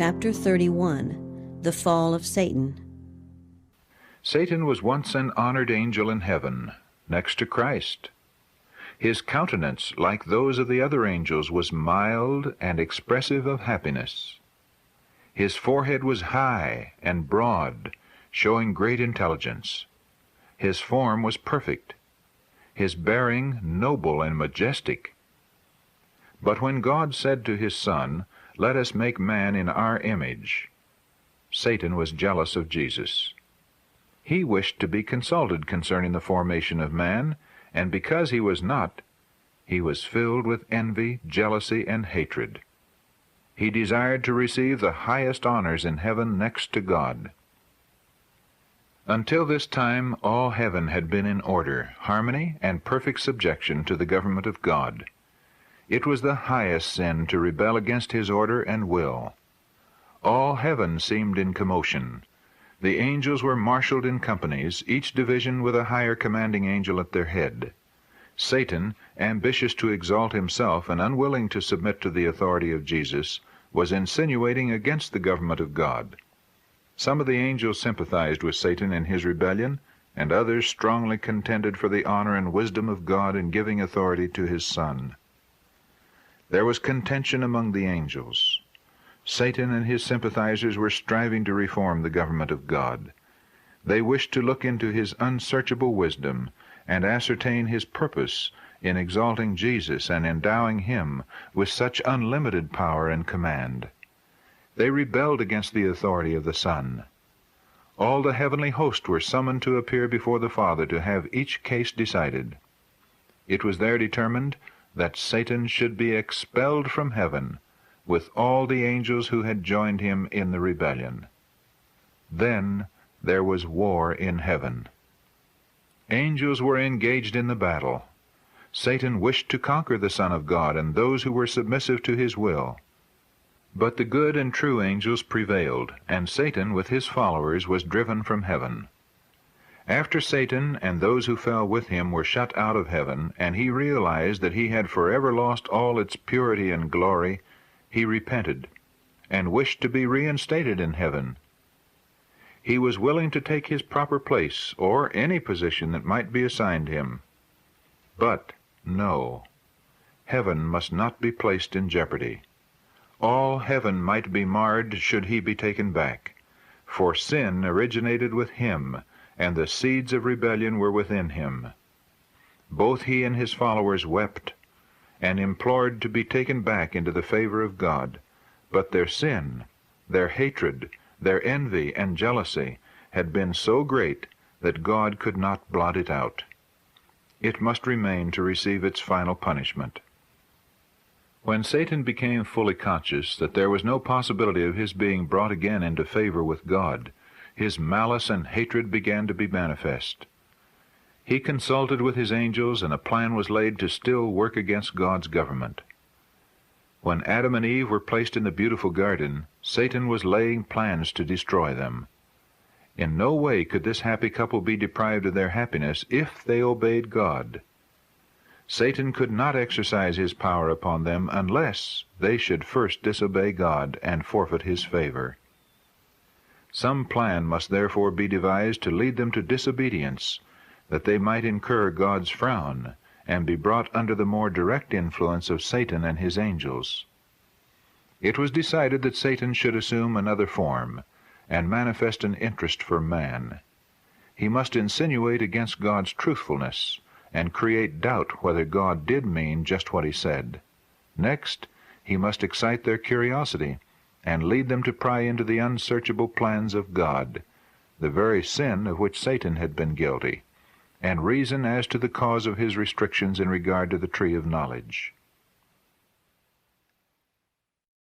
Chapter 31. The Fall of Satan. Satan was once an honored angel in heaven, next to Christ. His countenance, like those of the other angels, was mild and expressive of happiness. His forehead was high and broad, showing great intelligence. His form was perfect, his bearing noble and majestic. But when God said to his Son, "Let us make man in our image," Satan was jealous of Jesus. He wished to be consulted concerning the formation of man, and because he was not, he was filled with envy, jealousy, and hatred. He desired to receive the highest honors in heaven next to God. Until this time, all heaven had been in order, harmony, and perfect subjection to the government of God. It was the highest sin to rebel against his order and will. All heaven seemed in commotion. The angels were marshaled in companies, each division with a higher commanding angel at their head. Satan, ambitious to exalt himself and unwilling to submit to the authority of Jesus, was insinuating against the government of God. Some of the angels sympathized with Satan in his rebellion, and others strongly contended for the honor and wisdom of God in giving authority to his Son. There was contention among the angels. Satan and his sympathizers were striving to reform the government of God. They wished to look into his unsearchable wisdom and ascertain his purpose in exalting Jesus and endowing him with such unlimited power and command. They rebelled against the authority of the Son. All the heavenly host were summoned to appear before the Father to have each case decided. It was there determined that Satan should be expelled from heaven with all the angels who had joined him in the rebellion. Then there was war in heaven. Angels were engaged in the battle. Satan wished to conquer the Son of God and those who were submissive to his will. But the good and true angels prevailed, and Satan with his followers was driven from heaven. After Satan and those who fell with him were shut out of heaven, and he realized that he had forever lost all its purity and glory, he repented and wished to be reinstated in heaven. He was willing to take his proper place or any position that might be assigned him. But no, heaven must not be placed in jeopardy. All heaven might be marred should he be taken back, for sin originated with him, and the seeds of rebellion were within him. Both he and his followers wept and implored to be taken back into the favor of God, but their sin, their hatred, their envy and jealousy had been so great that God could not blot it out. It must remain to receive its final punishment. When Satan became fully conscious that there was no possibility of his being brought again into favor with God, his malice and hatred began to be manifest. He consulted with his angels, and a plan was laid to still work against God's government. When Adam and Eve were placed in the beautiful garden, Satan was laying plans to destroy them. In no way could this happy couple be deprived of their happiness if they obeyed God. Satan could not exercise his power upon them unless they should first disobey God and forfeit his favor. Some plan must therefore be devised to lead them to disobedience, that they might incur God's frown and be brought under the more direct influence of Satan and his angels. It was decided that Satan should assume another form and manifest an interest for man. He must insinuate against God's truthfulness and create doubt whether God did mean just what he said. Next, he must excite their curiosity and lead them to pry into the unsearchable plans of God, the very sin of which Satan had been guilty, and reason as to the cause of his restrictions in regard to the tree of knowledge.